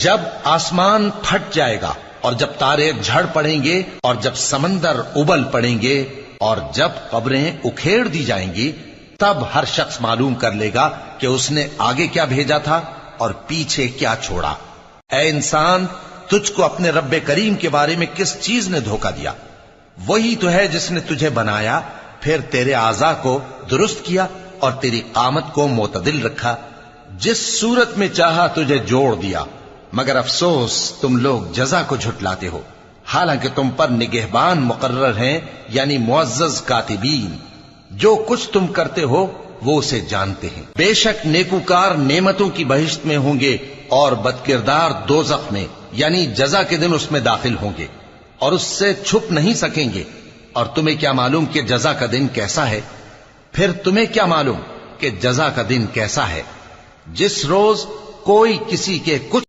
جب آسمان پھٹ جائے گا اور جب تارے جھڑ پڑیں گے اور جب سمندر ابل پڑیں گے اور جب قبریں اکھیڑ دی جائیں گی، تب ہر شخص معلوم کر لے گا کہ اس نے آگے کیا بھیجا تھا اور پیچھے کیا چھوڑا۔ اے انسان، تجھ کو اپنے رب کریم کے بارے میں کس چیز نے دھوکہ دیا؟ وہی تو ہے جس نے تجھے بنایا، پھر تیرے اعضاء کو درست کیا اور تیری قامت کو معتدل رکھا، جس صورت میں چاہا تجھے جوڑ دیا، مگر افسوس تم لوگ جزا کو جھٹلاتے ہو، حالانکہ تم پر نگہبان مقرر ہیں، یعنی معزز کاتبین، جو کچھ تم کرتے ہو وہ اسے جانتے ہیں۔ بے شک نیکوکار نعمتوں کی بہشت میں ہوں گے اور بدکردار دوزخ میں، یعنی جزا کے دن اس میں داخل ہوں گے اور اس سے چھپ نہیں سکیں گے۔ اور تمہیں کیا معلوم کہ جزا کا دن کیسا ہے؟ پھر تمہیں کیا معلوم کہ جزا کا دن کیسا ہے؟ جس روز کوئی کسی کے کچھ